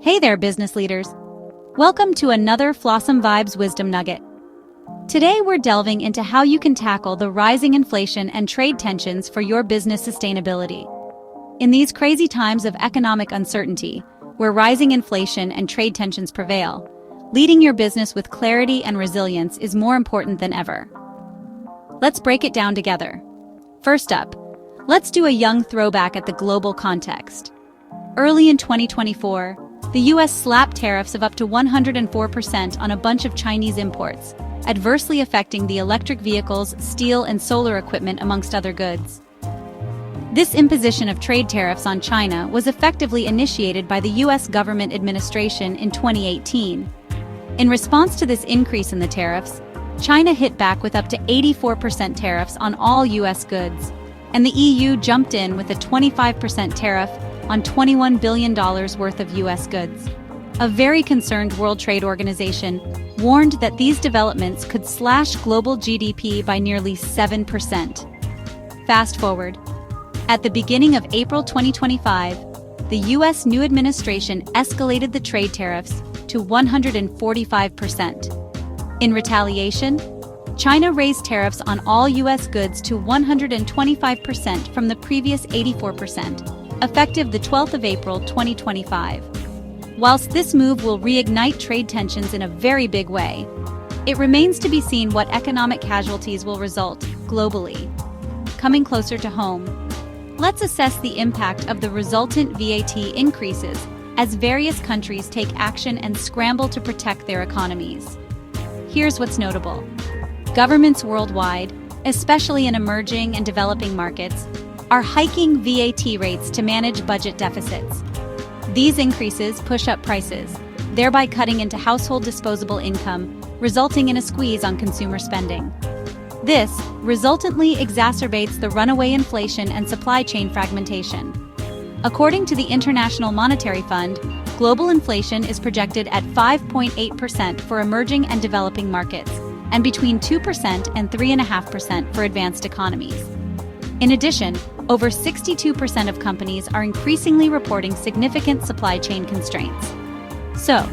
Hey there, business leaders. Welcome to another Flossom Vibes Wisdom Nugget. Today we're delving into how you can tackle the rising inflation and trade tensions for your business sustainability. In these crazy times of economic uncertainty, where rising inflation and trade tensions prevail, leading your business with clarity and resilience is more important than ever. Let's break it down together. First up, let's do a young throwback at the global context. Early in 2024, the U.S. slapped tariffs of up to 104% on a bunch of Chinese imports, adversely affecting the electric vehicles, steel, and solar equipment, amongst other goods. This imposition of trade tariffs on China was effectively initiated by the U.S. government administration in 2018. In response to this increase in the tariffs, China hit back with up to 84% tariffs on all U.S. goods, and the EU jumped in with a 25% tariff on $21 billion worth of U.S. goods. A very concerned World Trade Organization warned that these developments could slash global GDP by nearly 7%. Fast forward. At the beginning of April 2025, the U.S. new administration escalated the trade tariffs to 145%. In retaliation, China raised tariffs on all U.S. goods to 125% from the previous 84%. Effective the 12th of April 2025. Whilst this move will reignite trade tensions in a very big way, it remains to be seen what economic casualties will result globally. Coming closer to home, let's assess the impact of the resultant VAT increases as various countries take action and scramble to protect their economies. Here's what's notable. Governments worldwide, especially in emerging and developing markets, are hiking VAT rates to manage budget deficits. These increases push up prices, thereby cutting into household disposable income, resulting in a squeeze on consumer spending. This resultantly exacerbates the runaway inflation and supply chain fragmentation. According to the International Monetary Fund, global inflation is projected at 5.8% for emerging and developing markets, and between 2% and 3.5% for advanced economies. In addition, over 62% of companies are increasingly reporting significant supply chain constraints. So,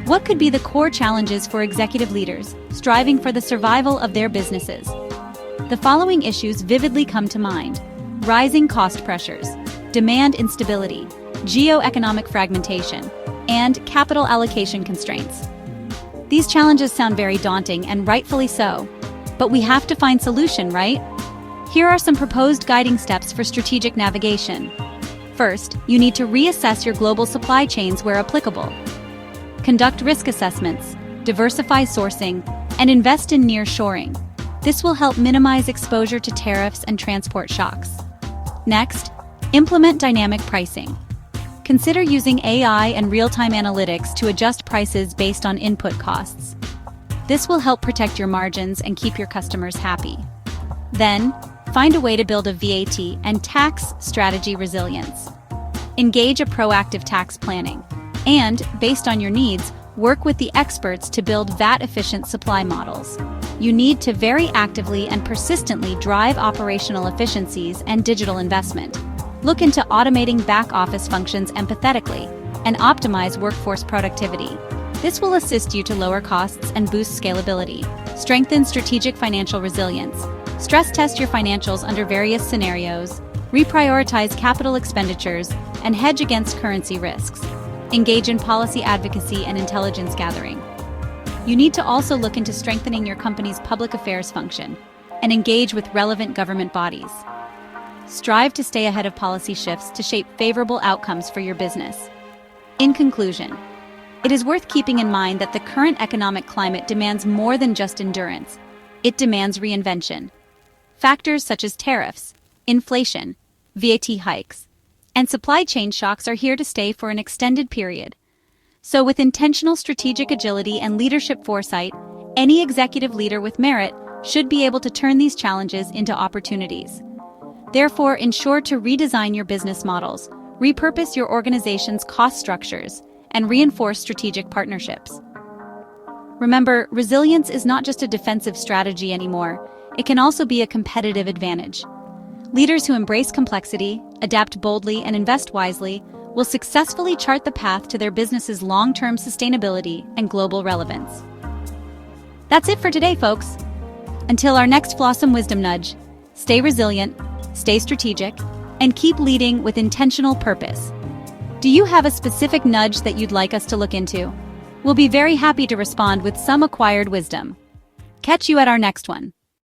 what could be the core challenges for executive leaders striving for the survival of their businesses? The following issues vividly come to mind: rising cost pressures, demand instability, geo-economic fragmentation, and capital allocation constraints. These challenges sound very daunting, and rightfully so. But we have to find solution, right? Here are some proposed guiding steps for strategic navigation. First, you need to reassess your global supply chains where applicable. Conduct risk assessments, diversify sourcing, and invest in nearshoring. This will help minimize exposure to tariffs and transport shocks. Next, implement dynamic pricing. Consider using AI and real-time analytics to adjust prices based on input costs. This will help protect your margins and keep your customers happy. Then, find a way to build a VAT and tax strategy resilience. Engage a proactive tax planning, and, based on your needs, work with the experts to build VAT-efficient supply models. You need to very actively and persistently drive operational efficiencies and digital investment. Look into automating back-office functions empathetically and optimize workforce productivity. This will assist you to lower costs and boost scalability. Strengthen strategic financial resilience. Stress test your financials under various scenarios, reprioritize capital expenditures, and hedge against currency risks. Engage in policy advocacy and intelligence gathering. You need to also look into strengthening your company's public affairs function and engage with relevant government bodies. Strive to stay ahead of policy shifts to shape favorable outcomes for your business. In conclusion, it is worth keeping in mind that the current economic climate demands more than just endurance. It demands reinvention. Factors such as tariffs, inflation, VAT hikes, and supply chain shocks are here to stay for an extended period. So with intentional strategic agility and leadership foresight, any executive leader with merit should be able to turn these challenges into opportunities. Therefore, ensure to redesign your business models, repurpose your organization's cost structures, and reinforce strategic partnerships. Remember, resilience is not just a defensive strategy anymore. It can also be a competitive advantage. Leaders who embrace complexity, adapt boldly, and invest wisely will successfully chart the path to their business's long-term sustainability and global relevance. That's it for today, folks. Until our next Blossom Wisdom Nudge, stay resilient, stay strategic, and keep leading with intentional purpose. Do you have a specific nudge that you'd like us to look into? We'll be very happy to respond with some acquired wisdom. Catch you at our next one.